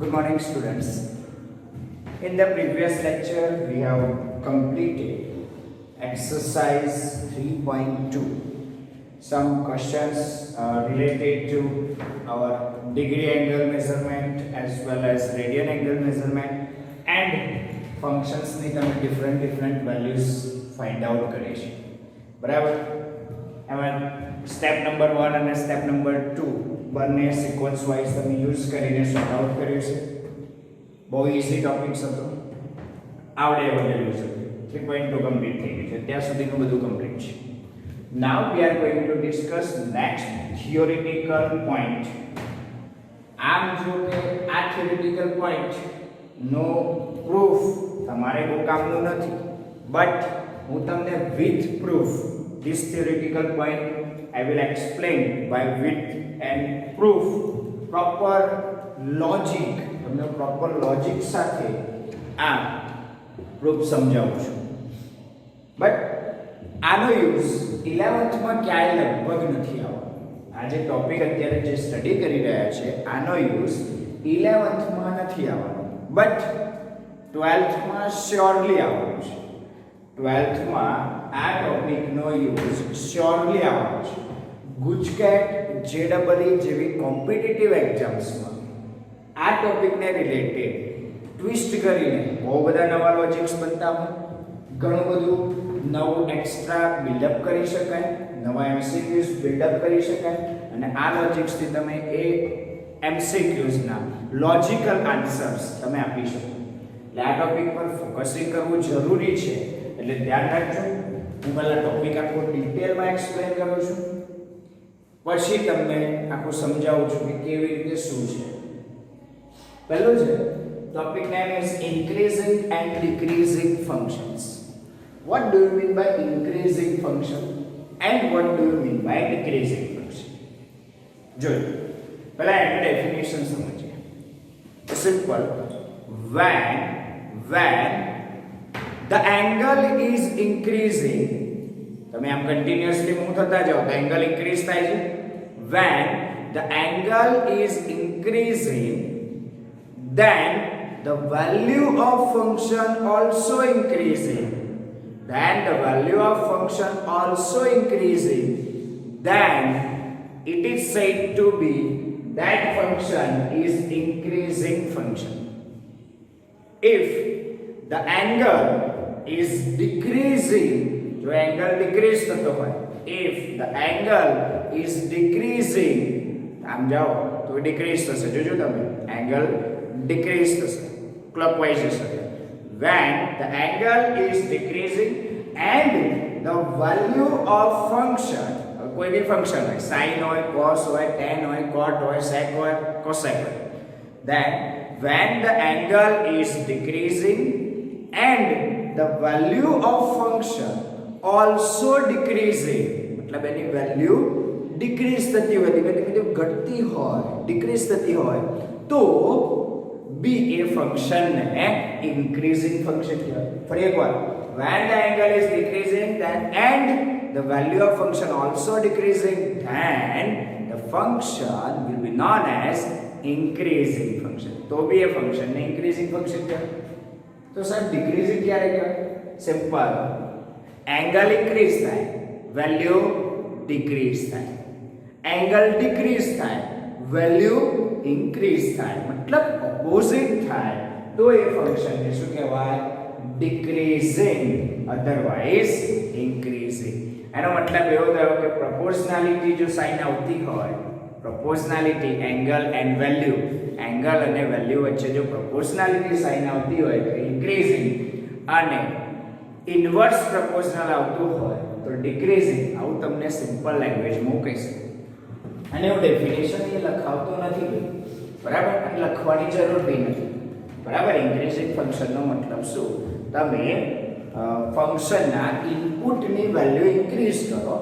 Good morning, students. In the previous lecture, we have completed exercise 3.2. Some questions related to our degree angle measurement as well as radian angle measurement and functions ની તમે different values find out કરી છે. બરાબર? એમાં step number 1 અને step number 2 બંને sequence wise તમે use કરીને સોર્ટ આઉટ કર્યું છે. બહુ ઈઝી ટોપિક્સ હતો, આવડે એવો લેવું છે. 3.2 કમ્પ્લીટ થઈ ગયું છે, ત્યાં સુધીનું બધું કમ્પ્લીટ છે. Now we are going to discuss next theoretical point. આમ જો કે આ theoretical point નો proof તમારે બહુ કામનું નથી, but હું તમને with proof this theoretical point I will explain by with and proof proper logic, તમને proper logic સાથે આ proof સમજાવું છું. but આનો યુઝ 11th માં ક્યાંય લગભગ નથી આવવાનો. આ જે ટોપિક અત્યારે જે સ્ટડી કરી રહ્યા છે આનો યુઝ 11th માં નથી આવવાનો, બટ 12th માં શ્યોરલી આવવાનો છે. 12th માં આ ટોપિકનો યુઝ શ્યોરલી આવવાનો છે. ગુજકેટ જેડબલઈ જેવી કોમ્પિટિટિવ એક્ઝામ્સમાં આ ટોપિકને રિલેટેડ ટ્વિસ્ટ કરીને બહુ બધા નવા લોજિક્સ બનતા હોય, ઘણું બધું નવું એક્સ્ટ્રા બિલ્ડઅપ કરી શકાય, નવા એમસીક્યુઝ બિલ્ડઅપ કરી શકાય અને આ લોજિક્સથી તમે એ એમસીક્યુઝના લોજિકલ આન્સર્સ તમે આપી શકો. એટલે આ ટોપિક પર ફોકસિંગ કરવું જરૂરી છે. એટલે ધ્યાન રાખજો. હું પહેલા ટોપિક આખો ડિટેલમાં એક્સપ્લેન કરું છું, પછી તમને આખું સમજાવું છું કે કેવી રીતે શું છે. પહેલું છે topic name is increasing and decreasing functions. What do you mean by increasing function and what do you mean by decreasing function? જોઈ પહેલા એની ડેફિનેશન સમજીએ. Simple. when the angle is increasing, તમે આમ કન્ટિન્યુઅસલી મૂવ થતા જાઓ તો angle increase થાય છે. when the angle is increasing, then the value of function also increasing. Then the value of function also increasing, then it is said to be that function is increasing function. If the angle is decreasing, जो angle decrease થતો હોય, if the angle is decreasing, આમ જાઓ તો decrease થશે. જોજો તમે angle decrease થશે, clockwise જશે. when the angle is decreasing and the value of function, कोई भी function है, sin હોય, cos હોય, tan હોય, cot હોય, sec હોય, cosec હોય, then when the angle is decreasing and the value of function also decreasing, मतलब એની value decrease થતી હોય, ધીમે ઘટતી હોય, decrease થતી હોય, તો बी ए फंक्शन ने इंक्रीजिंग फंक्शन किया. फरी एक बार, when the angle is decreasing then and the value of function also decreasing, then the function will be known as increasing function. तो भी ये फंक्शन ने increasing function किया. तो सर डिक्रीजिंग क्या रहेगा? सिंपल, एंगल इंक्रीज થાય, વેલ્યુ ડિક્રીઝ થાય. એંગલ ડિક્રીઝ થાય, વેલ્યુ ઇન્ક્રીઝ થાય, मतलब ऑपोजिट થાય તો એ ફંક્શન ને શું કહેવાય? ડિક્રીઝિંગ, અધરવાઇઝ ઇન્ક્રીઝિંગ. એનો મતલબ એવો થયો કે પ્રોપોર્શનાલિટી જો સાઇન આવતી હોય, પ્રોપોર્શનાલિટી એંગલ એન્ડ વેલ્યુ, એંગલ અને વેલ્યુ વચ્ચે જો પ્રોપોર્શનાલિટી સાઇન આવતી હોય તો ઇન્ક્રીઝિંગ, અને ઇન્વર્સ પ્રોપોર્શનલ આવતું હોય તો ડિક્રીઝિંગ. આવું તમને સિમ્પલ લેંગ્વેજમાં કહી શકું. અને હું ડેફિનેશન એ લખાવતો નથી, બરાબર, અને લખવાની જરૂર બી નથી, બરાબર. ઇન્ક્રીઝિંગ ફંક્શનનો મતલબ શું? તમે ફંક્શનના ઇનપુટની વેલ્યુ ઇન્ક્રીઝ કરો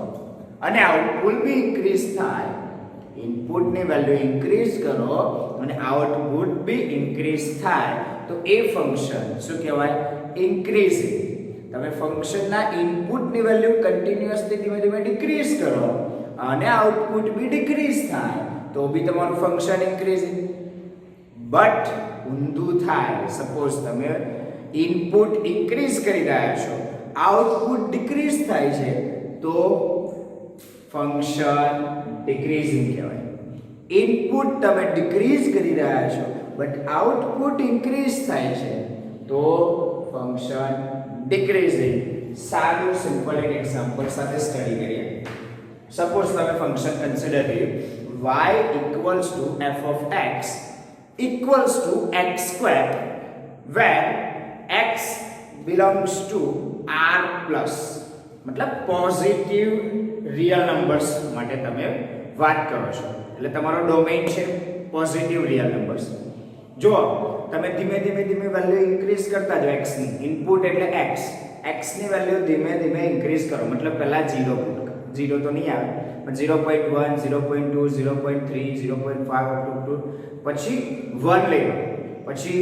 અને આઉટપુટ બી ઇન્ક્રીઝ થાય. ઇનપુટની વેલ્યુ ઇન્ક્રીઝ કરો અને આઉટપુટ બી ઇન્ક્રીઝ થાય તો એ ફંક્શન શું કહેવાય? ઇન્ક્રીઝિંગ. તમે ફંક્શનના ઇનપુટની વેલ્યુ કન્ટિન્યુઅસલી ધીમે ડિક્રીઝ કરો અને આઉટપુટ બી ડિક્રીઝ થાય તો બી તમારું ફંક્શન ઇન્ક્રીઝિંગ. બટ ઊંધું થાય. સપોઝ તમે ઇનપુટ ઇન્ક્રીઝ કરી રહ્યા છો, આઉટપુટ ડિક્રીઝ થાય છે, તો ફંક્શન ડિક્રીઝિંગ કહેવાય. ઇનપુટ તમે ડિક્રીઝ કરી રહ્યા છો બટ આઉટપુટ ઇન્ક્રીઝ થાય છે, તો ફંક્શન ડિક્રીઝિંગ. સારું સિમ્પલ એક એક્ઝામ્પલ સાથે સ્ટડી કરીએ. સપોઝ તમે ફંક્શન કન્સિડર કર્યું y equals to f of x equals to x square where x belongs to r plus, મતલબ પોઝિટિવ રિયલ નંબર્સ માટે તમે વાત કરો છો. એટલે તમારો ડોમેઇન છે પોઝિટિવ રિયલ નંબર્સ. જો તમે ધીમે ધીમે વેલ્યુ ઇન્ક્રીઝ કરતા જાઓ x ની. ઇનપુટ એટલે x ની વેલ્યુ ધીમે ધીમે ઇન્ક્રીઝ કરો. મતલબ પહેલા 0 પુટ કરો. 0 તો નહીં આવે પણ 0.1 0.2 0.3 0.5 up to પછી 1 લઈ લો, પછી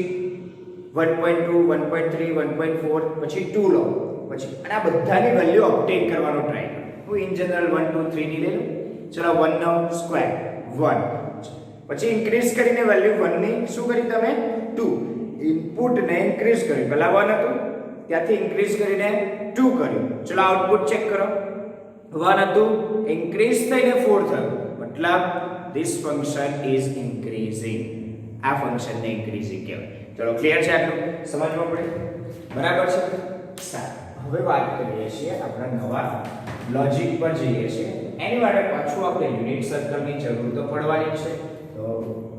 1.2 1.3 1.4 પછી 2 લો, પછી અને આ બધાની વેલ્યુ અપડેટ કરવાનો ટ્રાય કરો. હું ઇન જનરલ 1 2 3 ની લઈ લઉં. ચલો 1 નો સ્ક્વેર 1, પછી ઇન્ક્રીઝ કરીને વેલ્યુ 1 ની શું કરી તમે 2. ઇનપુટ ને ઇન્ક્રીઝ કર્યું, પહેલા 1 હતું ત્યાંથી ઇન્ક્રીઝ કરીને 2 કર્યું. ચલો આઉટપુટ ચેક કરો. 1 હતું ઇન્ક્રીઝ થઈને 4 થયું, મતલબ ધીસ ફંક્શન ઇઝ ઇન્ક્રીઝિંગ. આ ફંક્શન ને ઇન્ક્રીઝિંગ કહેવાય. ચલો ક્લિયર છે? આટલું સમજવા પડે? બરાબર છે. સારું, હવે વાત કરીએ છીએ આપણા નવા લોજિક પર જઈએ છીએ. એની માટે પાછું આપણે યુનિટ સર્કલની જરૂર તો પડવાની છે. તો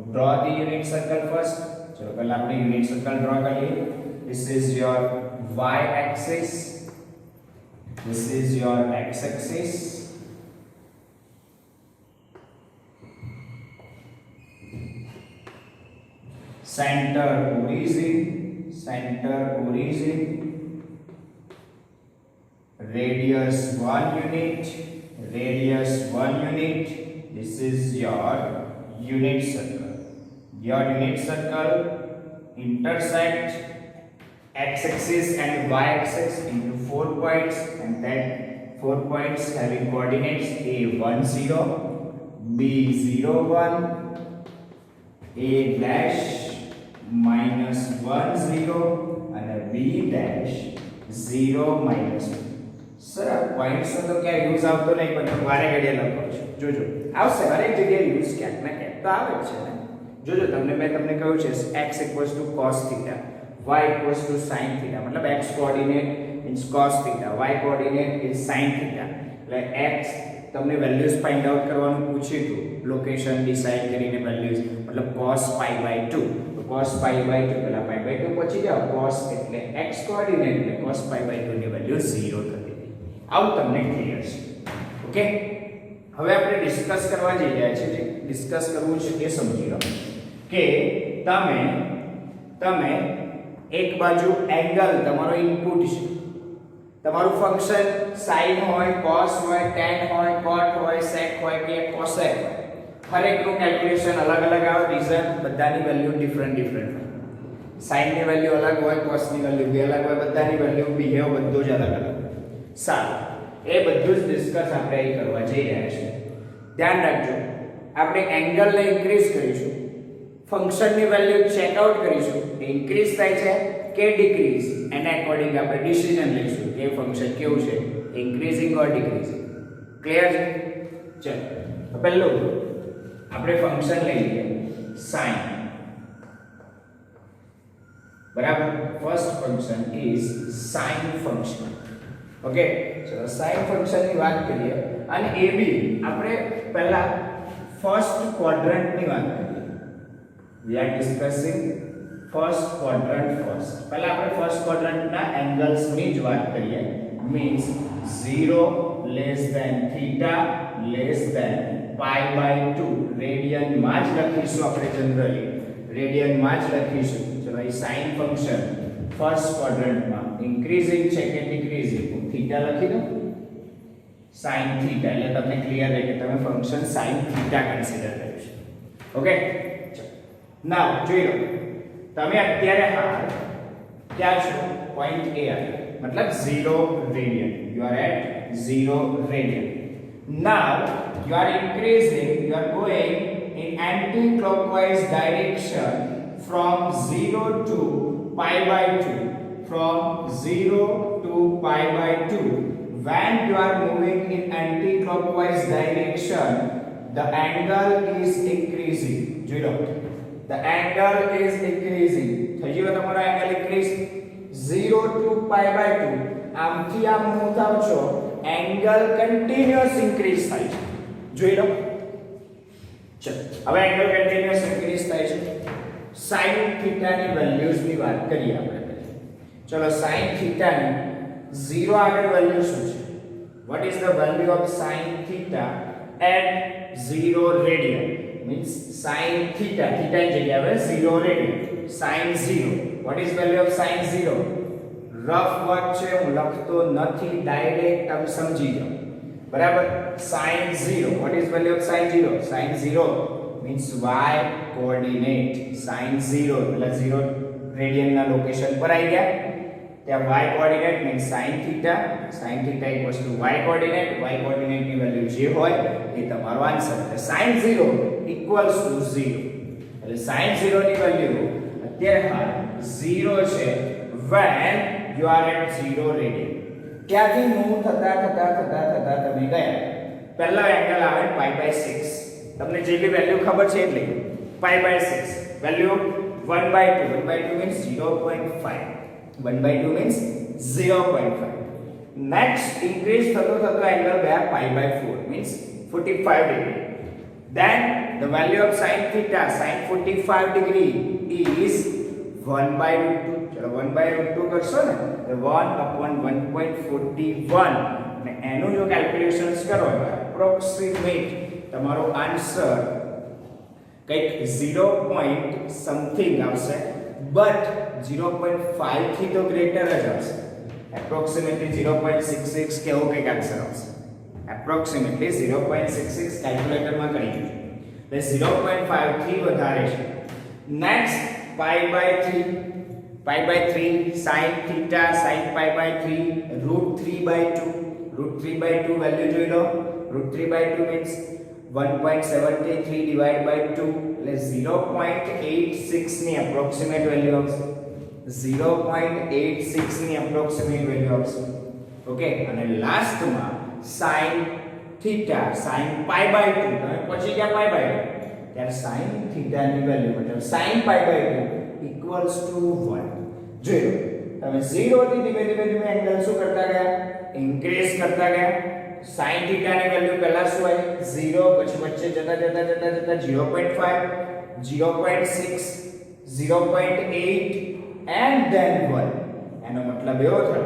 draw the unit circle first. ચલો પહેલા આપણે યુનિટ સર્કલ ડ્રો કરીએ. This is your y axis, this is your x axis, center origin, radius 1 unit, this is your unit circle. Your unit circle intersect x-axis and y-axis into 4 points, and then 4 points having coordinates a10, b01, a dash minus 10 and a b dash 0 minus 1. Sir આ points તો ક્યાં use આવતો નહીં, પણ વારે ઘડીએ લખો છો. જોજો આવશે, હરેક જગ્યાએ યુઝ ક્યાંક ને ક્યાંક તો આવે જ છે ને. જોજો મેં તમને કહ્યું છે x cos theta, y sin theta, मतलब x coordinate is cos theta, y coordinate is sin theta. એટલે x તમને વેલ્યુઝ ફાઇન્ડ આઉટ કરવાનું પૂછ્યું હતું, લોકેશન ડિસાઇડ કરીને વેલ્યુઝ, મતલબ cos pi by 2. તો cos pi by 2 પહેલા pi by 2 પછી જાઓ, cos એટલે x કોઓર્ડિનેટ એટલે cos pi by 2 ની વેલ્યુ 0 થતી હતી. આવું તમને ક્લિયર છે? ઓકે, હવે આપણે ડિસ્કસ કરવા જઈ રહ્યા છીએ. જે ડિસ્કસ કરવું છે એ સમજી લો કે તમે એક બાજુ એંગલ તમારો ઇનપુટ છે, તમારું ફંક્શન sin હોય, cos હોય, tan હોય, cot હોય, sec હોય કે cosec હોય, હરેકનું કેલ્ક્યુલેશન અલગ અલગ આવે. રીઝન બધાની વેલ્યુ ડિફરન્ટ હોય. sin ની વેલ્યુ અલગ હોય, cos ની વેલ્યુ બી અલગ હોય, બધાની વેલ્યુ બિહેવ બધું જ અલગ અલગ. સારું, એ બધું જ ડિસ્કસ આપણે અહીં કરવા જઈ રહ્યા છીએ. ધ્યાન રાખજો, આપણે એંગલને ઇન્ક્રીઝ કરીશું, ફંક્શનની વેલ્યુ ચેક આઉટ કરીશું, ઇન્ક્રીઝ થાય છે કે ડિક્રીઝ, એના અકોર્ડિંગ આપણે ડિસિઝન લઈશું કે ફંક્શન કેવું છે, ઇન્ક્રીઝિંગ ઓર ડિક્રીઝિંગ. ક્લિયર છે? ચલો પહેલું આપણે ફંક્શન લઈ લઈએ sin. બરાબર, first function is sin function. Okay, ચલો sin ફંક્શનની વાત કરીએ. અને એ બી આપણે પહેલા ફર્સ્ટ ક્વાડ્રન્ટની વાત કરીએ. We are discussing first quadrant first. પહેલા આપણે ફર્સ્ટ ક્વાડ્રન્ટના એંગલ્સની જ વાત કરીએ. Means 0 less than theta less than pi by 2. રેડિયનમાં જ લખીશું આપણે, જનરલી રેડિયનમાં જ લખીશું. ચલો એ sin ફંક્શન ફર્સ્ટ ક્વાડ્રન્ટમાં ઇન્ક્રીઝિંગ છે કે ડિક્રીઝિંગ, હું થીટા લખી દઉં, sin થીટા. એટલે તમને ક્લિયર રહે કે તમે ફંક્શન sin થીટા કન્સિડર કર્યું છે. ઓકે, નાઉ જોઈ લો, તમે અત્યારે હાલ ક્યાં છો? પોઈન્ટ A આવ્યો, મતલબ 0 radian. You are at 0 radian. Now you are increasing, you are going in anti-clockwise direction from 0 to pi by 2, from 0 to pi by 2, when you are moving in anti-clockwise direction, the angle is increasing. જોઈ લો, the angle is increasing. થઈ ગયો તમારો angle increase 0 to pi by 2. આમથી આમ move થાવ છો, angle continuous increase થાય છે. જોઈ લો. ચલો, હવે angle continuous increase થાય છે. sin theta ની વેલ્યુઝ ની વાત કરીએ આપણે. ચલો, sin theta ની 0 આગળ વેલ્યુ શું છે? What is the value of sin theta at 0 radian? Means sin theta, theta ની જગ્યાએ આવે 0 radian. sin 0. What is value of sin 0? Rough work છે, હું લખતો નથી, ડાયરેક્ટ તમે સમજી જાઓ. બરાબર? sin 0. What is value of sin 0? sin 0 means y coordinate. sin 0 એટલે 0 રેડિયન ના લોકેશન પર આવી ગયા. ત્યાં y coordinate means sin theta equals to y coordinate. Y coordinate ની વેલ્યુ જે હોય એ તમારો આન્સર. એટલે sin 0 equals to 0. એટલે sin 0 ની વેલ્યુ અત્યારે હાલ 0 છે when you are at 0 radian. ત્યાંથી મૂવ થતા તમે ગયા. પહેલો એંગલ આવે pi by 6. તમને જેટલી વેલ્યુ ખબર છે એટલી. pi by 6 value 1 by 2. 1 by 2 means 0.5. 1 by 2 means 0.5. Next increase થતો angle ગયા pi by 4 means 45 degree. Then the value of sin theta, sin 45 degree is 1 by root 2. ચલો 1 by root 2 કરશો ને તો 1 upon 1.41 અને એનું જો કેલ્ક્યુલેશન્સ કરો એપ્રોક્સિમેટ તમારો આન્સર કંઈક 0 point something આવશે, બટ 0.5 થી તો ગ્રેટર જ આવશે. એપ્રોક્સિમેટલી 0.66 કે એવું કંઈક આન્સર આવશે. એપ્રોક્સિમેટલી 0.66 કેલ્ક્યુલેટરમાં કરી દો એટલે 0.5 થી વધારે છે. Next pi by 3 sin theta sin pi by 3 root 3 by 2 value જોઈ લો. root 3 by 2 means 1.73 divided by 2 એટલે 0.86 ની એપ્રોક્સિમેટ વેલ્યુ આવશે. 0.86 ની એપ્રોક્સિમેટ વેલ્યુ આવશે. ઓકે, અને લાસ્ટમાં sin theta sin pi by 2 તમે પછી ગયા pi by 2 ત્યારે sin theta ની વેલ્યુ મતલબ sin pi by 2 equals to 1. જોઈ લો, તમે 0 થી ધીમે ધીમે એંગલ શું કરતા ગયા? ઇન્ક્રીઝ કરતા ગયા. sin theta ની વેલ્યુ પહેલા શું આવી? 0, પછી વચ્ચે જતા 0.5, 0.6, 0.8 and then 1. એનો મતલબ એવો થયો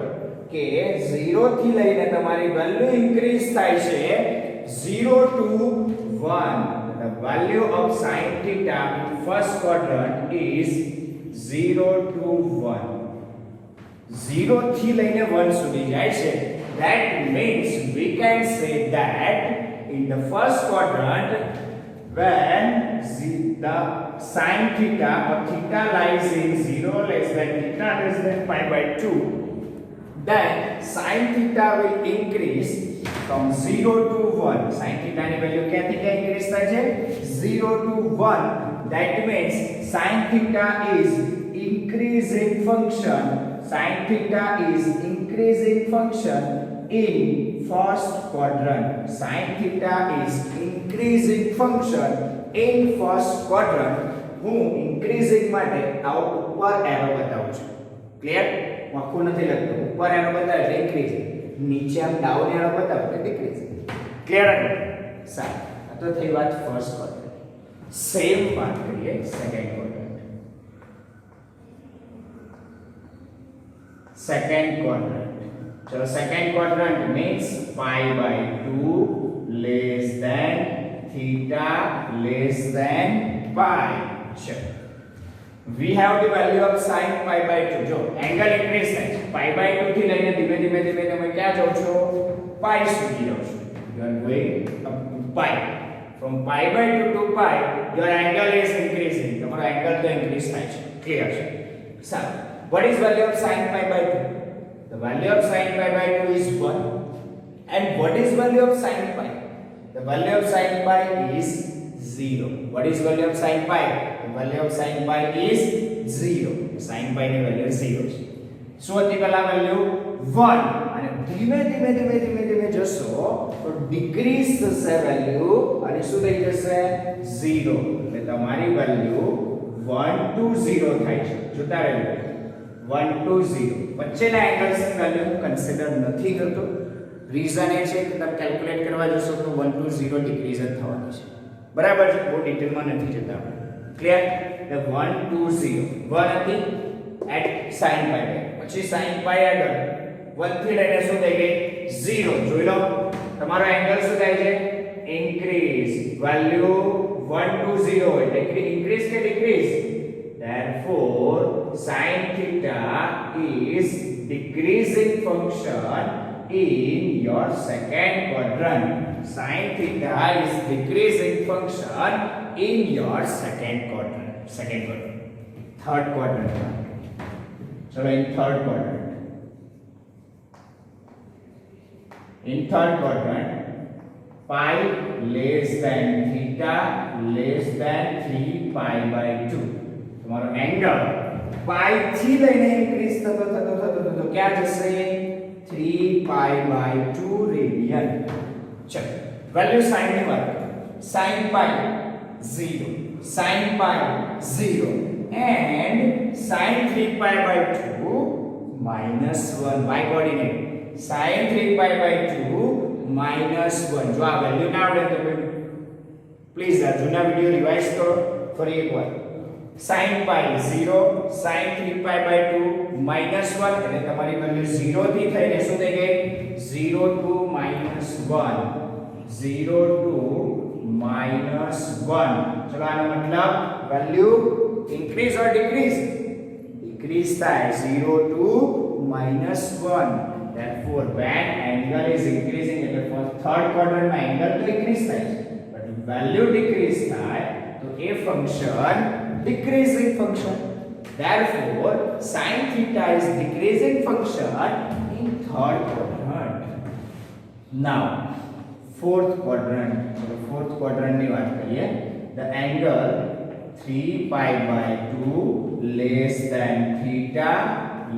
કે 0 થી લઈને તમારી વેલ્યુ ઇન્ક્રીઝ થાય છે 0 to 1. The value of sin theta in first quadrant is 0 to 1. 0 થી લઈને 1 સુધી જાય છે. That means we can say that in the first quadrant when the sin theta or theta lies in 0 less than theta less than pi by 2, then sin theta will increase from 0 to 1. sin theta ની value ક્યાંથી ક્યાં increase થાય છે? 0 to 1. That means sin theta is increasing function. sin theta is increasing function in first quadrant. sin theta is increasing function in first quadrant. હું increasing માટે આવો ઉપર arrow બતાવું છું. ક્લિયર? આખું નથી લખતો. ઉપર એરો બતાવે એટલે increasing, નીચે આમ ડાઉન એરો બતાવે એટલે decreasing. ક્લિયર? સારું, આ તો થઈ વાત ફર્સ્ટ ક્વાડ્રન્ટ. સેમ વાત કરીએ સેકન્ડ ક્વાડ્રન્ટ. Second quadrant. ચલો, second quadrant means pi by 2 less than theta less than pi. ચલો, we have the value of sin pi by 2. જો એંગલ ઇન્ક્રીઝ થાય છે pi by 2 થી લઈને ધીમે ધીમે તમે ક્યાં જાવ છો? pi સુધી જાવ છો. You are going up to pi. From pi by 2 to pi, your angle is increasing. તમારો એંગલ તો ઇન્ક્રીઝ થાય છે. ક્લિયર છે? સારું. What is value of sin pi by 2? The value of sin pi by 2 is 1. And what is value of sin pi? The value of sin pi is 0. What is value of sin pi? The value of sin pi is 0. sin pi ની value 0 છે. શું હતી પહેલા value 1 અને ધીમે ધીમે જશો તો ડિક્રીઝ થશે વેલ્યુ અને શું થઈ જશે 0. એટલે તમારી વેલ્યુ 1 to 0 થાય છે. જોતા રહેજો 1 to 0 વચ્ચેના એંગલ્સની વેલ્યુ કન્સિડર નથી કરતો. રીઝન એ છે કે તમે કેલ્ક્યુલેટ કરવા જશો તો 1 to 0 ડિક્રીઝ જ થવાની છે. બરાબર છે, બહુ ડિટેલમાં નથી જતા આપણે. ક્લિયર? એટલે 1 to 0 1 હતી એટ sin pi પછી sin pi આગળ 1 થી લઈને શું થઈ ગઈ 0. જોઈ લો તમારો એંગલ શું થાય છે ઇન્ક્રીઝ. વેલ્યુ 1 to 0 એટલે ઇન્ક્રીઝ કે decrease? therefore sin theta is decreasing function in your second quadrant. Sin theta is decreasing function in your second quadrant. Third quadrant. So in third quadrant. In third quadrant, pi less than theta less than 3 pi by 2. તમારો angle pi થી લઈને increase થતો ક્યાં જશે 3 pi by 2 radian. ચલો value sin ની વાત sin pi 0 sin pi 0 and sin 3 pi by 2 minus 1 by coordinate sin 3 pi by 2 minus 1. જો આ વેલ્યુ ના આવડે તો પ્લીઝ આ જૂના વિડિયો રિવાઇઝ કરો ફરી એકવાર. sin pi 0 sin 3 pi by 2 minus 1 એટલે તમારી વેલ્યુ 0 થી થઈને શું થઈ ગઈ 0 to minus 1 0 to minus 1. ચલો આનો મતલબ value increase or decrease? Decrease થાય 0 to minus 1. therefore when angle is increasing એટલે for third quadrant માં angle તો increase થાય છે but value decrease થાય તો એ function decreasing function. therefore sin theta is decreasing function in third quadrant. now fourth quadrant. so fourth quadrant ની વાત કરીએ. the angle 3 pi by 2 less than theta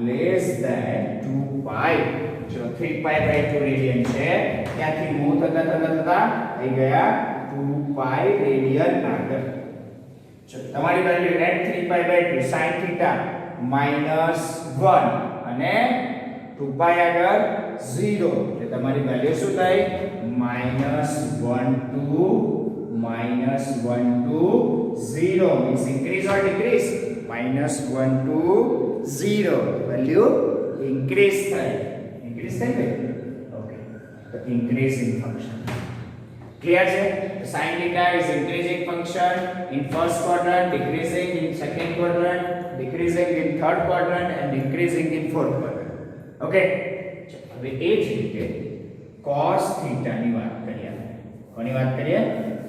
less than 2 pi. જો 3 pi by 2 radian છે ત્યાંથી move થતા થઈ ગયા 2 pi radian આગળ. તમારી value at 3 pi by 2 sin theta minus 1 અને 2 pi આગળ 0 એટલે તમારી વેલ્યુ શું થાય minus 1 to 0 means increase or decrease minus 1 to 0 value increase થાય ને ઓકે તો increasing function. clear છે? sin theta is increasing function in first quadrant, decreasing in second quadrant, decreasing in third quadrant and increasing in fourth quadrant. okay હવે એ જ રીતે cos theta ની વાત કરીએ. કોની વાત કરીએ?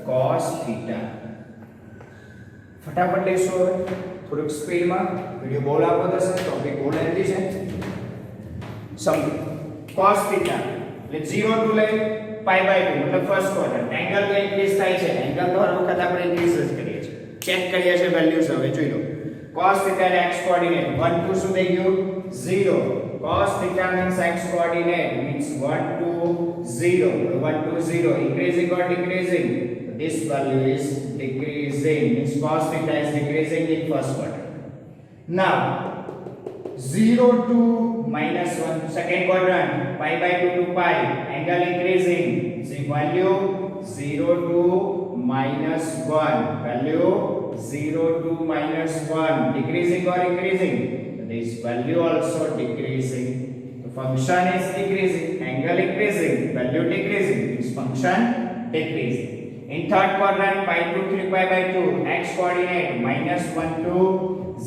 cos theta. ફટાફટ લેશો થોડુંક સ્પીડમાં. વિડિયો બહુ લાંબો થશે, ટોપિક બહુ લેન્ધી છે. સમજો cos theta એટલે 0 to લઈ pi by 2 मतलब फर्स्ट क्वाड्रंट एंगल तो इंक्रीज થાય છે. एंगल तो हर वखत આપણે इंक्रीज જ કરીએ છીએ. ચેક કરીએ છીએ વેલ્યુઝ. હવે જોઈ લો cos theta ને x કોઓર્ડિનેટ 1 2 શું થઈ ગયું 0. cos theta means x coordinate means 1 to 0 1 to 0 increasing or decreasing. this value is decreasing means cos theta is decreasing in first quadrant. now 0 to minus 1 second quadrant pi by 2 to pi angle increasing. see value 0 to minus 1 value 0 to minus 1 decreasing or increasing. this value also decreasing. the function is decreasing. angle increasing value decreasing. this function decreasing. in third quadrant pi to 3 pi by 2 x coordinate minus 1 to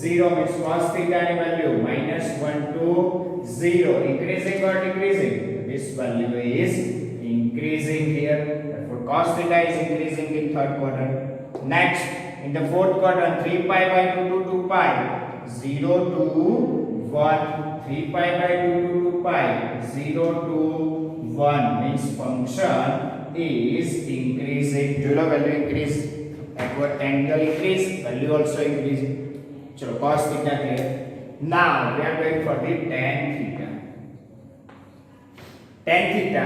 0 means cos theta ni value minus 1 to 0 increasing or decreasing. this value is increasing here. therefore cos theta is increasing in third quadrant. next in the fourth quadrant 3 pi by 2 to 2 pi 0 to 1 3 pi by 2 to 2 pi 0 to 1 means function is increasing. જો લો value increase angle increase, value also increasing. चलो cos theta clear. Now we are going for the tan theta. Tan theta,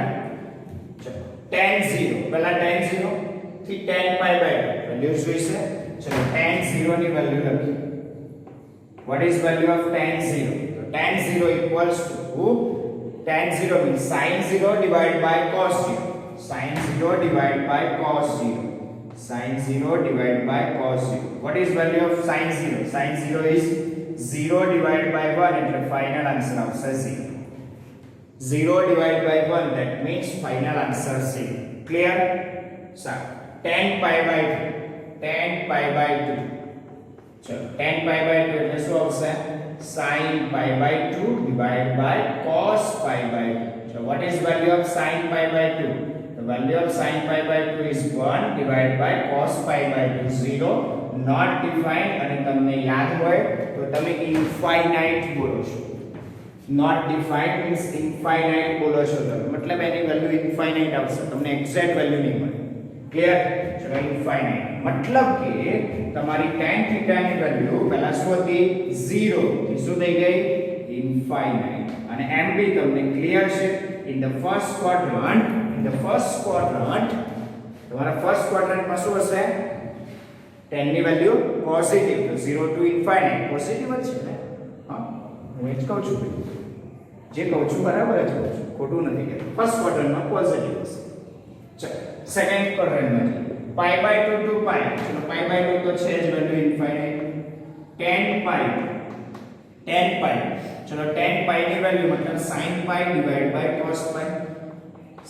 चलो tan 0 पहला tan 0 થી tan pi by 2 value શું છે? ચલો tan 0 ની value લખી. What is value of tan 0? So tan 0 equals to tan 0 means sin 0 divided by cos 0. Sin 0 divided by cos 0. Sin 0 divided by cos 0. What is value of sin 0? Sin 0 is 0 divided by 1 એટલે final answer આવશે 0. 0 divided by 1 that means final answer 0. Clear? So tan pi by 2. Tan pi by 2. चलो tan pi by 2 એટલે શું આવશે? sin pi by 2 divided by cos pi by 2. So what is value of sin pi by 2? The value of sin pi by 2 is 1 divided by cos pi by 2 0 not defined અને તમને યાદ હોય તો તમે infinite બોલો છો. Not defined means infinite બોલો છો તમે मतलब એની વેલ્યુ infinite આવશે તમને એક્ઝેક્ટ વેલ્યુ નહીં મળે. ક્લિયર? ચલો infinite मतलब કે તમારી tan theta ની વેલ્યુ પહેલા શું હતી 0 થી શું થઈ ગઈ infinite અને એમ બી તમને ક્લિયર છે in the first quadrant તમારા ફર્સ્ટ ક્વાડ્રન્ટમાં શું હશે tan ની વેલ્યુ પોઝિટિવ તો 0 ટુ ઇન્ફાઇનાઇટ પોઝિટિવ જ છે ને હા હું એ જ કહું છું જે કહું છું બરાબર જ કહું છું ખોટું નથી કહેતો ફર્સ્ટ ક્વાડ્રન્ટમાં પોઝિટિવ હશે ચલો સેકન્ડ ક્વાડ્રન્ટમાં પાઈ બાય 2 ટુ પાઈ ચલો પાઈ બાય 2 તો છે જ વેલ્યુ ઇન્ફાઇનાઇટ tan પાઈ ચલો tan પાઈ ની વેલ્યુ मतलब sin pi divide by cos pi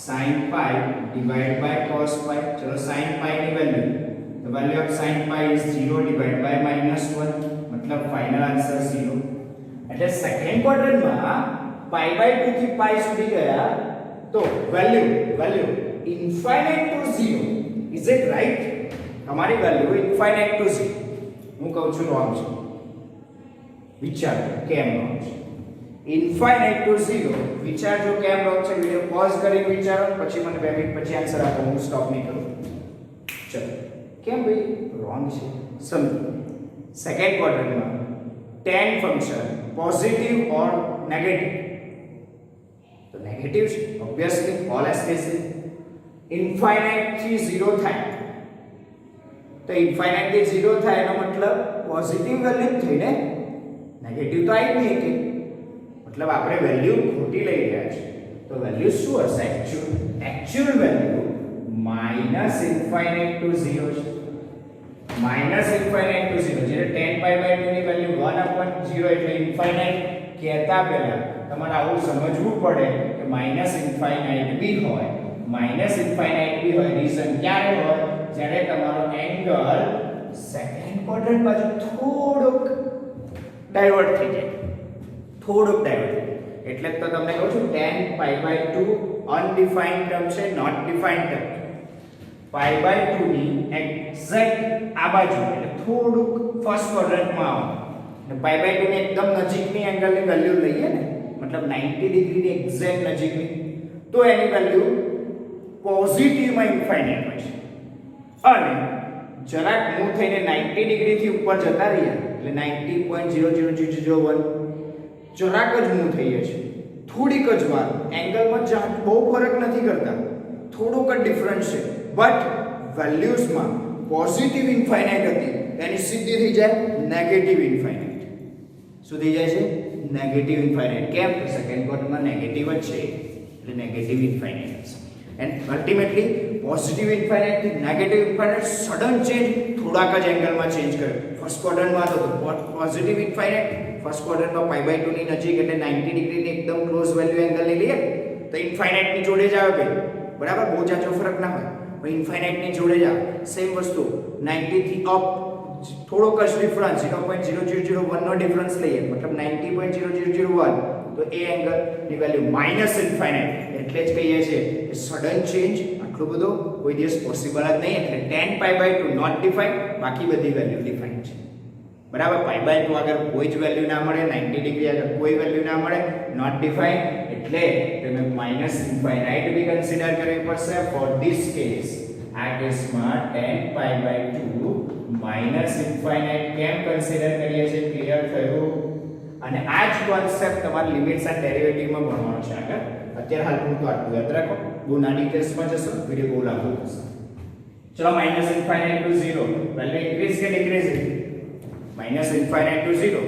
sin pi divided by cos pi चलो sin pi ની value the value of sin pi is 0 divided by -1 मतलब final answer 0 એટલે સેકન્ડ ક્વાડ્રન્ટમાં pi by 2 થી pi સુધી ગયા તો value infinite to 0 is it right તમારી value infinite to 0 હું કહું છું રોંગ છે વિચારો કેમ રોંગ છે infinite to 0 વિચારજો કેમ રોંગ છે વિડિયો પોઝ કરીને વિચારો પછી મને 2 મિનિટ પછી આન્સર આપો હું સ્ટોપ નહીં કરું ચલો કેમ ભાઈ રોંગ છે સમજો second ક્વાડ્રન્ટમાં tan function positive or negative તો નેગેટિવ છે ઓબ્વિયસલી ઓલ એસ કેસે ઇન્ફાઇનાઇટ થી 0 થાય તો ઇન્ફાઇનાઇટ થી 0 થાય એનો મતલબ પોઝિટિવ વેલ્યુ થઈને નેગેટિવ તો આવી જ નહીં કે मतलब આપણે વેલ્યુ ખોટી લઈ રહ્યા છે તો વેલ્યુ શું હશે एक्चुअल વેલ્યુ -ઇન્ફાઇનાઇટ ટુ 0 છે -ઇન્ફાઇનાઇટ ટુ 0 જ્યારે tan pi by 2 ની વેલ્યુ 1/0 એટલે ઇન્ફાઇનાઇટ કહેતા પહેલા તમારે આવું સમજવું પડે કે -ઇન્ફાઇનાઇટ બી હોય રીઝન ક્યારે હોય જ્યારે તમારો એંગલ સેકન્ડ ક્વાડ્રન્ટ બાજુ થોડોક ડાયવર્ટ થઈ જાય એટલે તો તમને કહું છું tan pi by 2 undefined term છે not defined term pi by 2 ની એક્ઝેક્ટ આ બાજુ એટલે થોડુંક ફર્સ્ટ ક્વાડ્રન્ટમાં આવો અને pi by 2 ની એકદમ નજીકની એંગલની વેલ્યુ લઈએ ને મતલબ 90 ડિગ્રીની એક્ઝેક્ટ નજીકની તો એની વેલ્યુ પોઝિટિવમાં ઇન્ફાઇનાઇટ હોય છે અને જરાક મૂવ થઈને 90 ડિગ્રીથી ઉપર જતા રહ્યા એટલે 90.00001 જરાક જ મૂવ થઈએ છે થોડીક જ વાર એંગલમાં બહુ ફરક નથી કરતા થોડોક જ ડિફરન્સ છે બટ વેલ્યુઝમાં પોઝિટિવ ઇન્ફાઇનાઇટ હતી એની સીધી થઈ જાય નેગેટિવ ઇન્ફાઇનાઇટ શું થઈ જાય છે નેગેટિવ ઇન્ફાઇનાઇટ કેમ તો સેકન્ડ ક્વાડ્રન્ટમાં નેગેટિવ જ છે એટલે નેગેટિવ ઇન્ફાઇનાઇટ હશે એન્ડ અલ્ટિમેટલી પોઝિટિવ ઇન્ફાઇનાઇટ થી નેગેટિવ ઇન્ફાઇનાઇટ સડન ચેન્જ થોડાક જ એંગલમાં ચેન્જ કર્યો ફર્સ્ટ ક્વાડ્રન્ટમાં તો પોઝિટિવ ઇન્ફાઇનાઇટ ફર્સ્ટ ક્વાડ્રન્ટમાં પાઈ બાય 2 ની નજીક એટલે 90 ડિગ્રીની એકદમ ક્લોઝ વેલ્યુ એંગલ લઈ લઈએ તો ઇન્ફાઇનાઇટ ની જોડે જ આવે ભાઈ બરાબર બહુ જાજો ફરક ના હોય પણ ઇન્ફાઇનાઇટ ની જોડે જ આવે સેમ વસ્તુ 90 થી અપ થોડોક જ ડિફરન્સ 0.0001 નો ડિફરન્સ લઈએ મતલબ 90.0001 તો એ એંગલ ની વેલ્યુ માઈનસ ઇન્ફાઇનાઇટ એટલે જ કહીએ છીએ કે સડન ચેન્જ આટલો બધો કોઈ દિવસ પોસિબલ જ નહીં એટલે tan pi by 2 not defined બાકી બધી વેલ્યુ ડિફાઇન્ડ છે બરાબર pi by 2 આગળ કોઈ જ વેલ્યુ ના મળે 90 ડિગ્રી આગળ કોઈ વેલ્યુ ના મળે નોટ ડિફાઇન્ડ એટલે તમે માઈનસ ઇન્ફાઇનાઇટ બી કન્સિડર કરવી પડશે ફોર ધીસ કેસ આ કેસમાં tan pi by 2 minus infinite કેમ કન્સિડર કરીએ છીએ? ક્લિયર થયું? અને આ જ કોન્સેપ્ટ તમારે લિમિટ્સ એન્ડ ડેરિવેટિવમાં ભણવાનો છે આગળ. અત્યારે હાલ પૂરતું આટલું યાદ રાખો. બહુ નાની કેસમાં જશો વિડિયો બહુ લાંબો થશે. ચલો minus infinite to 0 value increase કે decrease? Minus infinite to 0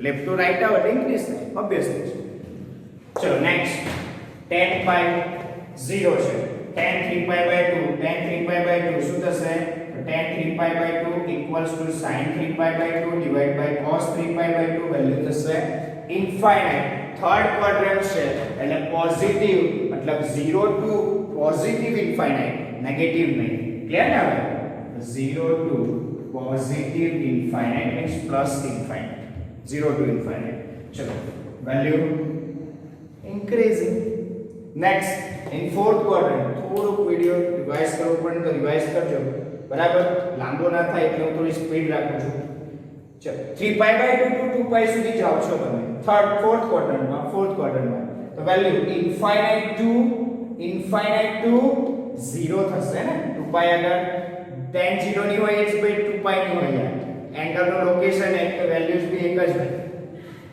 left to right આવે ઇન્ક્રીઝ થાય ઓબ્વિયસલી. ચલો નેક્સ્ટ tan pi 0 છે. tan 3 pi by 2 tan 3 pi by 2 શું થશે? tan 3 pi by 2 equals to sin 3 pi by 2 divided by cos 3 pi by 2 value થશે infinite. Third quadrant છે એટલે positive મતલબ 0 ટુ પોઝિટિવ ઇન્ફાઇનાઇટ, નેગેટિવ નહીં. Clear ને? હવે 0 to positive infinite means plus infinite, 0 to infinite. ચલો value increasing. next in fourth quadrant થોડુંક video revise કરવો પડે તો રિવાઇઝ કરજો, બરાબર? લાંબો ના થાય એટલે હું થોડી સ્પીડ રાખું છું. ચલો 3 pi by 2 to 2 pi સુધી જાઓ છો તમે fourth quadrantમાં તો વેલ્યુ ઇન્ફાઇનાઇટ ટુ 0 થશે ને. 2 pi આગળ tan 0 ની હોય એટલે 2 pi ની હોય. એંગલ નું લોકેશન એક તો વેલ્યુઝ બી એક જ હોય.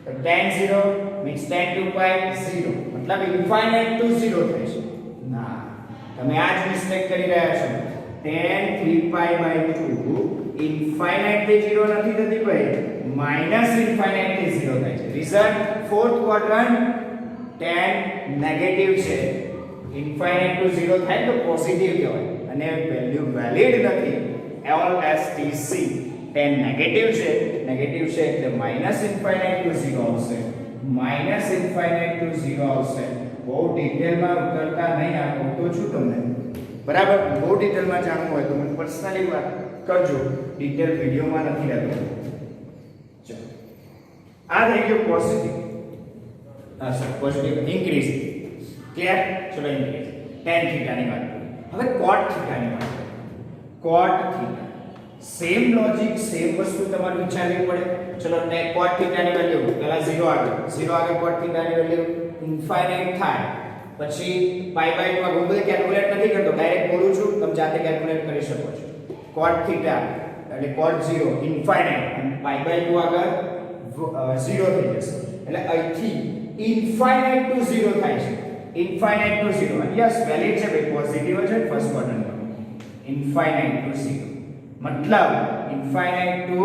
તો tan 0 means tan 2 pi 0 मतलब ઇન્ફાઇનાઇટ ટુ 0 થશે. ના, તમે આ જ મિસ્ટેક કરી રહ્યા છો. tan 3 pi by 2 ઇન્ફાઇનાઇટ થી 0 નથી થતી ભાઈ, માઈનસ ઇન્ફાઇનાઇટ થી 0 થાય છે. Reason fourth quadrant tan negative છે. ઇન્ફાઇનાઇટ ટુ 0 થાય તો પોઝિટિવ કહેવાય અને વેલ્યુ વેલિડ નથી. LSTC tan નેગેટિવ છે એટલે માઈનસ ઇન્ફાઇનાઇટ ટુ 0 આવશે. માઈનસ ઇન્ફાઇનાઇટ ટુ 0 આવશે. બહુ ડિટેલમાં ઉતરતા નહીં, આ કહું તો છું તમને, બરાબર? બહુ ડિટેલમાં જાણવું હોય તો મને પર્સનલી વાત કરજો, ડિટેલ વિડિયોમાં નથી રહેતો. ચલો આ થઈ ગયો positive. Sir positive increase. Clear? ચલો ઇન્ક્રીઝ tan થીટા ની વાત કરીએ. હવે cot થીટા ની વાત કરીએ. cot theta same logic, same વસ્તુ તમારે વિચારવી પડે. ચલો cot થીટા ની વેલ્યુ પહેલા 0 આગળ cot થીટા ની વેલ્યુ ઇન્ફાઇનાઇટ થાય પછી pi by 2 આ ગૂગલ કેલ્ક્યુલેટ નથી કરતો, ડાયરેક્ટ બોલું છું, તમે જાતે કેલ્ક્યુલેટ કરી શકો છો. cot થીટા એટલે cot 0 ઇન્ફાઇનાઇટ અને pi by 2 આગળ 0 થઈ જશે એટલે અહીંથી ઇન્ફાઇનાઇટ ટુ 0 થાય છે. ઇન્ફાઇનાઇટ ટુ 0 યસ વેલિડ છે ભાઈ, પોઝિટિવ છે ફર્સ્ટ ક્વાડ્રન્ટમાં. ઇન્ફાઇનાઇટ ટુ 0 मतलब इनफाइनाइट टू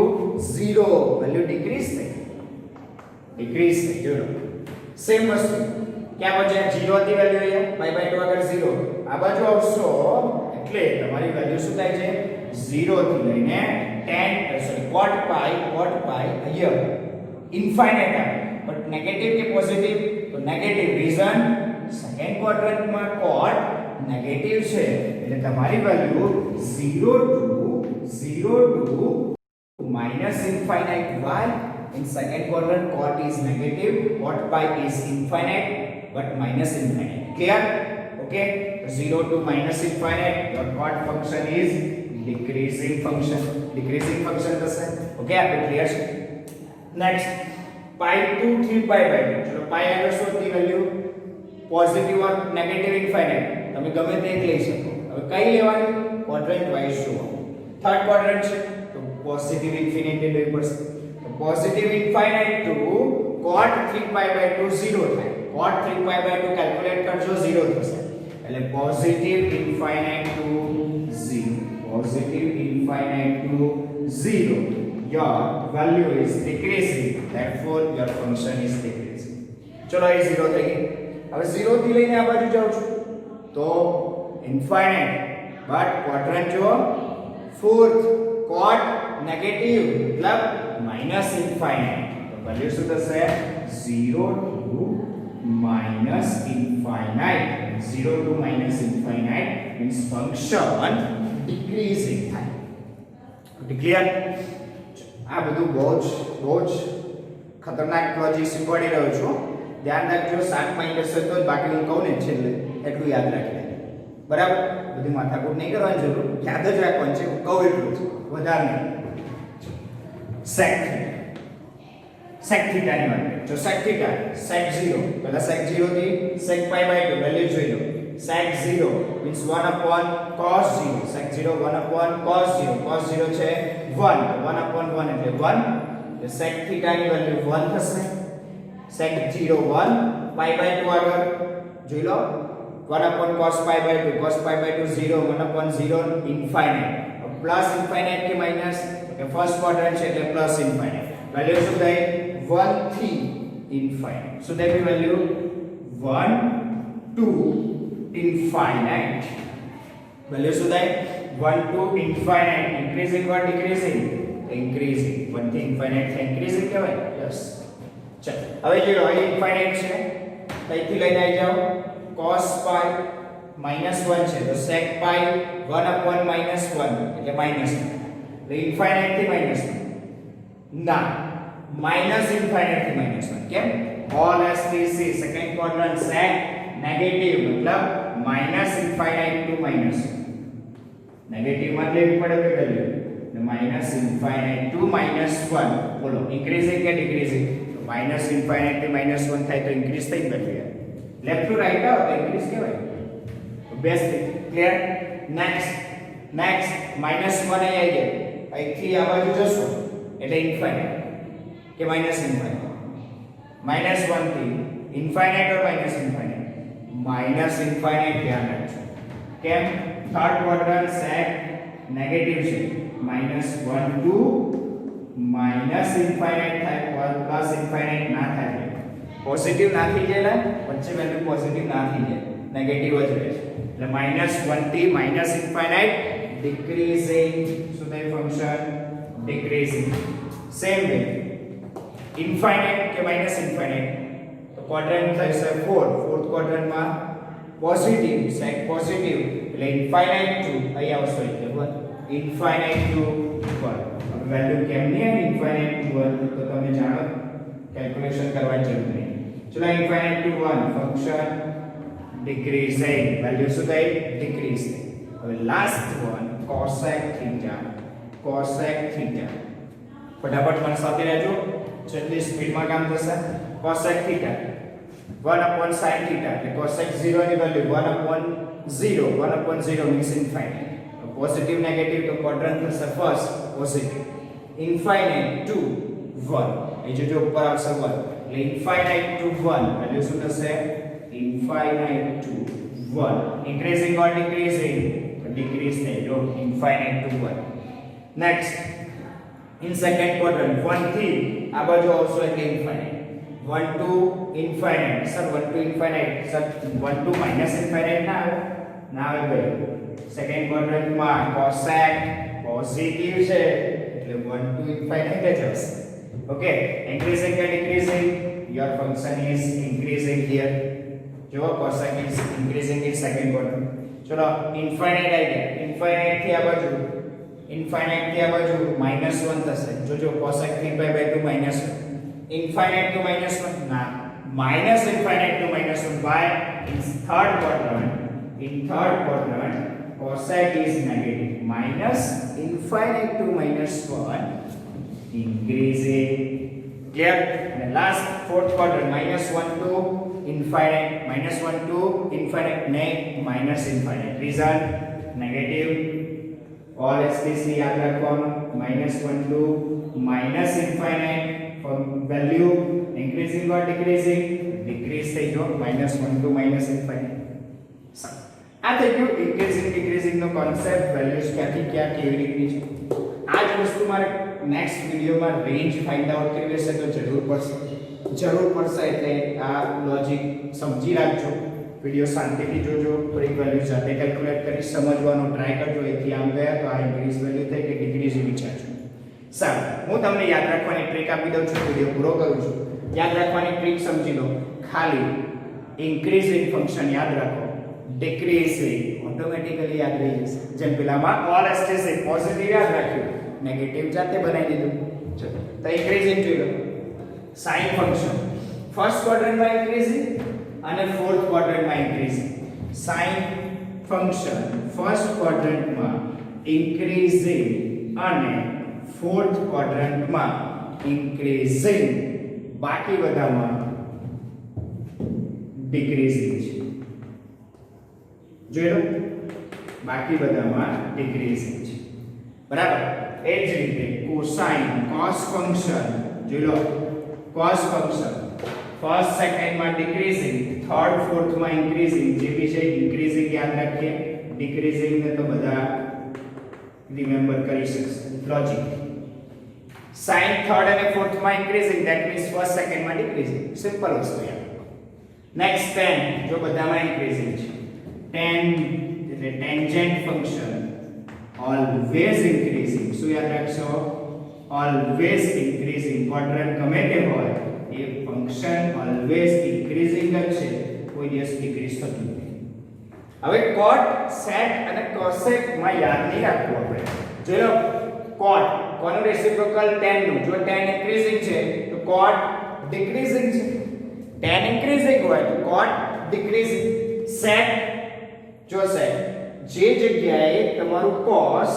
0 वैल्यू डिक्रीज થઈ જોડો. સેમ વસ્તુ ક્યાં બચે? 0 હતી વેલ્યુ અહીંયા pi by 2 આગળ 0 આ બાજુ આવશો એટલે તમારી વેલ્યુ શું થાય છે? 0 થી લઈને cot pi અહીંયા ઇન્ફાઇનાઇટ આવે બટ નેગેટિવ કે પોઝિટિવ? તો નેગેટિવ. રીઝન સેકન્ડ ક્વાડ્રન્ટમાં cot નેગેટિવ છે એટલે તમારી value 0 to minus infinite y. In second quadrant cot is negative, cot pi is infinite but minus infinite. Clear? Okay, 0 to minus infinite, your cot function is decreasing function થશે. Okay, આપણે clear છે? Next pi to 3 pi by 2. ચલો pi આગળ શોધની value positive or negative infinite તમે ગમે તે લઈ શકો. હવે કઈ લેવાની? ક્વાડ્રન્ટ વાઇઝ જોવો. થર્ડ ક્વાડ્રન્ટ છે તો પોઝિટિવ ઇન્ફિનિટી લેવી પડશે. તો positive infinite to cot 3 pi by 2 0 થાય. cot 3 pi by 2 કેલ્ક્યુલેટ કરજો 0 થશે એટલે positive infinite to 0 your value is decreasing, therefore your function is decreasing. ચલો એ 0 થઈ ગઈ. હવે 0 થી લઈને આ બાજુ જાઉં છું તો ઇન્ફાઇનાઇટ બટ ક્વાડ્રન્ટ જો fourth cot નેગેટિવ મતલબ માઈનસ ઇન્ફાઇનાઇટ તો વેલ્યુ શું થશે? 0 to minus infinite. 0 to minus infinite means function decreasing થાય. ક્લિયર? આ બધું બહુ જ ખતરનાક લોજિક શીખવાડી રહ્યો છું. ધ્યાન રાખજો, 7 માઇનસ તો જ બાકી હું કહું ને છેલ્લે એટલું યાદ રાખી લેજો, બરાબર? બધી માથાકૂટ નહીં કરવાની જરૂર, યાદ જ રાખવાનું છે. હું કહું એટલું જ, વધારે નહીં. sec થીટાની વાત કરીએ. જો sec થીટા sec 0 પહેલા sec 0 થી sec pi by 2 વેલ્યુ જોઈ લો. sec 0 means 1 upon cos 0, sec 0 1 upon cos 0, cos 0 છે 1, 1 upon 1 એટલે 1, એટલે sec theta ની વેલ્યુ 1 થશે, sec 0 1 pi by 2 આગળ જોઈ લો 1 upon cos pi by 2, cos pi by 2 0, 1 upon 0 infinite, plus infinite કે માઈનસ કે ફર્સ્ટ ક્વાડ્રન્ટ છે એટલે પ્લસ ઇન્ફાઇનાઇટ, વેલ્યુ શું થાય 1 થી ઇન્ફાઇનાઇટ, શું થાય વેલ્યુ 1 to infinite, વેલ્યુ શું થાય 1 to infinite, increasing or decreasing, increasing, 1 થી infinite થાય increasing કહેવાય, યસ. ચલો હવે જોઈ લો અહીં ઇન્ફાઇનાઇટ છે તો અહીંથી લઈને આવી જાઓ cos pi -1 છે તો sec pi 1 upon -1 એટલે માઈનસ, એટલે ઇન્ફાઇનાઇટ થી -1 ના માઈનસ ઇન્ફાઇનાઇટ થી -1 કેમ all STC second quadrant sec negative મતલબ minus infinite to minus, negative માં લેવી પડે કે વેલ્યુ એટલે માઈનસ ઇન્ફાઇનાઇટ ટુ -1, બોલો ઇન્ક્રીઝિંગ કે ડિક્રીઝિંગ, તો માઈનસ ઇન્ફાઇનાઇટ થી -1 થાય તો ઇન્ક્રીઝ થઈ વેલ્યુ, લેફ્ટ ટુ રાઈટ આવો તો ઇન્ક્રીઝ કહેવાય, બેસ્ટ ક્લિયર. નેક્સ્ટ -1 અહીં આવી જાય અહીંથી આ બાજુ જશો એટલે ઇન્ફાઇનાઇટ કે માઈનસ ઇન્ફાઇનાઇટ, -1 થી ઇન્ફાઇનાઇટ ઓર માઈનસ ઇન્ફાઇનાઇટ, માઈનસ ઇન્ફાઇનાઇટ ધ્યાન રાખજો, કેમ થર્ડ ક્વાડ્રન્ટ sec નેગેટિવ છે -1 ટુ માઈનસ ઇન્ફાઇનાઇટ થાય પ્લસ ઇન્ફાઇનાઇટ ના થાય, પોઝિટિવ ના થઈ જાય વચ્ચે વેલ્યુ પોઝિટિવ ના થઈ જાય નેગેટિવ જ રહે છે, એટલે -1 થી માઈનસ ઇન્ફાઇનાઇટ ડિક્રીઝિંગ, શું થાય ફંક્શન ડિક્રીઝિંગ. સેમ વે ઇન્ફાઇનાઇટ કે માઈનસ ઇન્ફાઇનાઇટ તો ક્વાડ્રન્ટ થશે 4, ફોર્થ ક્વાડ્રન્ટમાં પોઝિટિવ sec પોઝિટિવ એટલે ઇન્ફાઇનાઇટ ટુ અહીં આવશે એટલે 1, ઇન્ફાઇનાઇટ ટુ 1, હવે વેલ્યુ કેમ નહીં આવે ઇન્ફાઇનાઇટ ટુ 1 તો તમે જાણો કેલ્ક્યુલેશન કરવાની જરૂર નહીં, ચલો ઇન્ફાઇનાઇટ ટુ 1 ફંક્શન ડિક્રીઝિંગ, વેલ્યુ શું થાય ડિક્રીઝ થઈ. હવે last one cosec theta, cosec theta ફટાફટ મને સાથે રહેજો જેટલી સ્પીડમાં કામ થશે. cosec theta 1 upon sin theta એટલે cosec 0 ની value 1 upon 0, 1 upon 0 means infinite, positive negative તો ક્વાડ્રન્ટ થશે ફર્સ્ટ પોઝિટિવ, ઇન્ફાઇનાઇટ ટુ 1 એ જો ઉપર આવશે 1 એટલે ઇન્ફાઇનાઇટ ટુ 1 વેલ્યુ શું થશે infinite to 1, increasing or decreasing, decrease થઈ જો infinite to 1. next in second quadrant 1 થી આ બાજુ આવશે એટલે infinite, 1 to infinite, sir 1 to infinite, sir 1 to minus infinite ના આવે ભાઈ, second quadrant માં cosec પોઝિટિવ છે એટલે 1 to infinite જ હશે, okay. increasing or decreasing, your function is increasing here, जो cosec is increasing in second quadrant. चलो infinite आई गया, infinite થી આ બાજુ -1 થશે, જો cosec 3π/2 -1, infinite to -1 ના minus infinite to -1, why in third quadrant cosec is negative, minus infinite to -1 increasing, clear. and last fourth quadrant -1 to infinite, -1 to infinite नहीं minus infinite, reason negative, all STC याद रखवानो, -1 to minus infinite from value increasing or decreasing, decrease થઈ જો -1 to minus infinite. આ થઈ ગયું increasing decreasing નો concept, values ક્યાંથી ક્યાં કેવી રીતની છે. આ જ વસ્તુ મારે નેક્સ્ટ વિડિયોમાં રેન્જ ફાઇન્ડ આઉટ કરવી હશે તો જરૂર પડશે એટલે આ લોજિક સમજી રાખજો, વિડિયો શાંતિથી જોજો, થોડીક વેલ્યુ જાતે કેલ્ક્યુલેટ કરી સમજવાનો ટ્રાય કરજો, એથી આમ ગયા તો આ ઇન્ક્રીઝ વેલ્યુ થઈ કે ડિક્રીઝ વિચારજો. સારું, હું તમને યાદ રાખવાની ટ્રીક આપી દઉં છું, વિડિયો પૂરો કરું છું. યાદ રાખવાની ટ્રીક સમજી લો, ખાલી ઇન્ક્રીઝિંગ ફંક્શન યાદ રાખો, ડિક્રીઝિંગ ઓટોમેટિકલી યાદ રહી જશે. જેમ પેલામાં ઓલ STC પોઝિટિવ યાદ રાખ્યું, નેગેટિવ જાતે બનાવી દીધું. ચલો તો ઇન્ક્રીઝિંગ જોઈ લો, sin ફંક્શન ફર્સ્ટ ક્વાડ્રન્ટમાં ઇન્ક્રીઝિંગ અને ફોર્થ ક્વાડ્રન્ટમાં ઇન્ક્રીઝિંગ. sin ફંક્શન ફર્સ્ટ ક્વાડ્રન્ટમાં ઇન્ક્રીઝિંગ અને ફોર્થ ક્વાડ્રન્ટમાં ઇન્ક્રીઝિંગ, બાકી બધામાં ડિક્રીઝિંગ છે. જોઈ લો, બાકી બધામાં ડિક્રીઝિંગ છે, બરાબર. એ જ રીતે કોસાઇન cos ફંક્શન જોઈ લો, cos ફંક્શન ફર્સ્ટ સેકન્ડમાં ડિક્રીઝિંગ, થર્ડ ફોર્થ માં ઇન્ક્રીઝિંગ. જે બી છે ઇન્ક્રીઝિંગ યાદ રાખીએ, ડિક્રીઝિંગ ને તો બધા રિમેમ્બર કરી શકશે લોજિક. સાઇન થર્ડ અને ફોર્થ માં increasing, that means first second માં ડિક્રીઝિંગ. સિમ્પલ વસ્તુ યાર. નેક્સ્ટ tan, જો બધામાં ઇન્ક્રીઝિંગ છે, tan એટલે ટેન્જન્ટ ફંક્શન ઓલવેઝ ઇન્ક્રીઝિંગ. શું યાદ રાખશો? Always increasing. ક્વોડ્રન્ટ ગમે તે હોય એ ફંક્શન ઓલવેઝ ઇન્ક્રીઝિંગ જ છે, કોઈ દિવસ ડિક્રીઝ થતું નથી. હવે cot, sec અને cosec માં યાદ નહીં રાખવું આપણે. જોઈ લો, cot કોનું રેસિપ્રોકલ? tan નું. જો tan ઇન્ક્રીઝિંગ છે તો cot ડિક્રીઝિંગ છે. tan ઇન્ક્રીઝિંગ હોય તો cot ડિક્રીઝિંગ. sec, જો sec જે જગ્યાએ તમારું cos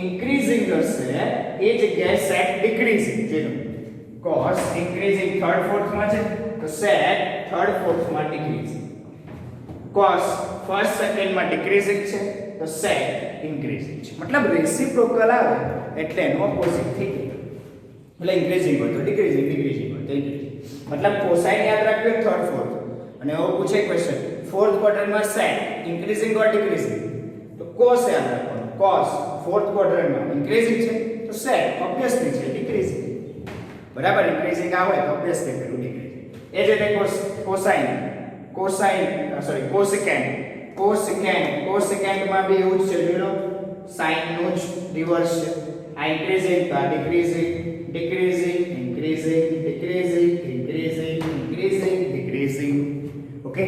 ઇન્ક્રીઝિંગ હશે એ જગ્યાએ sec ડિક્રીઝિંગ. જોઈ લો, cos ઇન્ક્રીઝિંગ થર્ડ ફોર્થ માં છે તો sec થર્ડ ફોર્થ માં ડિક્રીઝિંગ. cos ફર્સ્ટ સેકન્ડ માં ડિક્રીઝિંગ છે તો sec ઇન્ક્રીઝિંગ છે. મતલબ રેસિપ્રોકલ આવે એટલે એનો ઓપોઝિટ થઈ ગયું. એટલે ઇન્ક્રીઝિંગ હોય તો ડિક્રીઝિંગ, ડિક્રીઝિંગ હોય તો ઇન્ક્રીઝિંગ. મતલબ કોસાઇન યાદ રાખ્યો થર્ડ ફોર્થ. અને એવો પૂછે ક્વેશ્ચન, ફોર્થ ક્વાડ્રન્ટમાં sec ઇન્ક્રીઝિંગ ઓર ડિક્રીઝિંગ, તો cos યાદ રાખવાનું. cos ફોર્થ ક્વાડ્રન્ટમાં ઇન્ક્રીઝિંગ છે તો sec ઓબ્વિયસલી છે ડિક્રીઝિંગ. બરાબર, ઇન્ક્રીઝિંગ આવે તો ઓબ્વિયસલી પેલું ડિક્રીઝિંગ. એ જ રીતે કોસાઇન કોસેકેન્ટ માં બી એવું જ છે. જોઈ લો, સાઇન નું જ રિવર્સ છે. આ ઇન્ક્રીઝિંગ તો આ ડિક્રીઝિંગ, ડિક્રીઝિંગ, ઇન્ક્રીઝિંગ, ડિક્રીઝિંગ, ઇન્ક્રીઝિંગ, ઇન્ક્રીઝિંગ, ડિક્રીઝિંગ. ઓકે,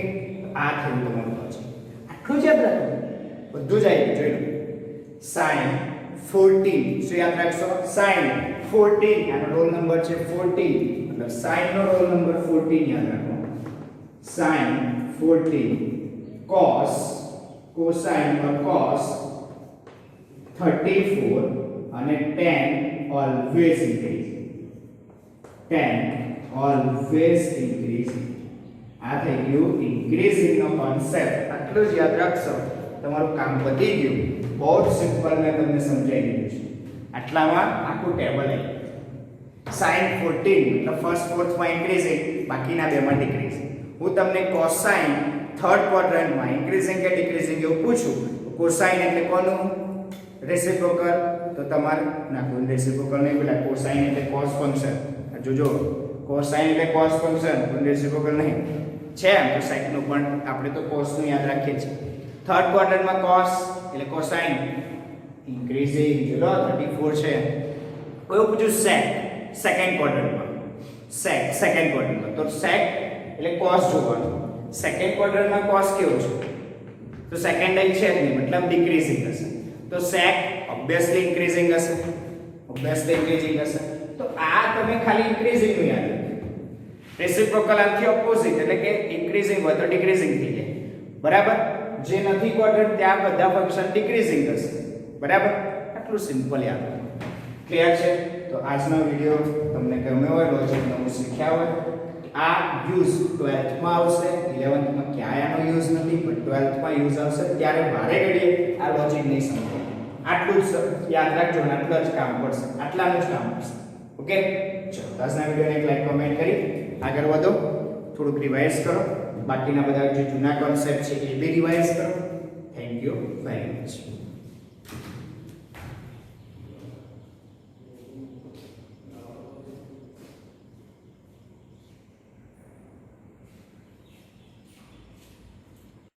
આ થયું તમારું લોજિક. આટલું જ યાદ રાખો, બધું જ આવી ગયું. જોઈ લો, સાઇન 14, શું યાદ રાખશો? સાઇન 14, આનો રોલ નંબર છે 14, મતલબ સાઇન નો રોલ નંબર 14 યાદ રાખો. sin 14, cos cosine or cos 34 અને tan always increasing. tan always increasing. આ થઈ ગયું ઇન્ક્રીઝિંગ નો કોન્સેપ્ટ. આટલું જ યાદ રાખશો, તમારું કામ પતી ગયું. બહુ જ સિમ્પલ મેં તમને સમજાવી દીધું છે. આટલામાં આખું ટેબલ આવી ગયું. sin 14 એટલે ફર્સ્ટ ફોર્થ માં ઇન્ક્રીઝિંગ, બાકીના બેમાં ડિક્રીઝિંગ. હું તમને કોસાઇન થર્ડ ક્વાડ્રન્ટમાં ઇન્ક્રીઝિંગ કે ડિક્રીઝિંગ એવું પૂછું, કોસાઇન એટલે કોનું રેસિપ્રોકલ? તો તમારે નાખવું રેસિપ્રોકલ નહીં, પેલા કોસાઇન એટલે cos ફંક્શન. જોજો, કોસાઇન એટલે cos ફંક્શન, પણ રેસિપ્રોકલ નહીં છે. એમ તો સાઇન નું પણ આપણે તો cos નું યાદ રાખીએ છીએ. થર્ડ ક્વાડ્રન્ટમાં cos એટલે કોસાઇન ઇન્ક્રીઝિંગ. ચલો 34 છે. કોઈ પૂછ્યું sec સેકન્ડ ક્વાડ્રન્ટમાં, સેકન્ડ ક્વાડ્રન્ટમાં તો sec એટલે cos જોવાનું. સેકન્ડ ક્વાડ્રન્ટમાં cos કેવું છે? તો સેકન્ડ અહીં છે જ નહીં, મતલબ ડિક્રીઝિંગ હશે. તો sec ઓબ્વિયસલી ઇન્ક્રીઝિંગ હશે, ઓબ્વિયસલી ઇન્ક્રીઝિંગ હશે. તો આ તમે ખાલી ઇન્ક્રીઝિંગ નું યાદ રાખો. રેસિપ્રોકલ આથી ઓપોઝિટ એટલે કે ઇન્ક્રીઝિંગ હોય તો ડિક્રીઝિંગ થઈ જાય. બરાબર, જે નથી ક્વાડ્રન્ટ ત્યાં બધા ફંક્શન ડિક્રીઝિંગ હશે. બરાબર, આટલું સિમ્પલ યાદ રાખો. ક્લિયર છે? તો આજનો વિડિયો તમને ગમ્યો હોય, લોજિક નવું શીખ્યા હોય, આ યુઝ 12th માં આવશે. 11th માં ક્યાંય આનો યુઝ નથી, પણ 12th માં યુઝ આવશે. ત્યારે ભારે ઘડીએ આ લોજિક નહીં સમજો. આટલું જ યાદ રાખજો અને આટલું જ કામ પડશે, આટલાનું જ કામ પડશે. ઓકે, ચલો આજના વિડિયોને એક લાઈક કમેન્ટ કરી આગળ વધો. થોડુંક રિવાઇઝ કરો, બાકીના બધા જે જૂના કોન્સેપ્ટ છે એ બી રિવાઇઝ કરો. Thank you very much.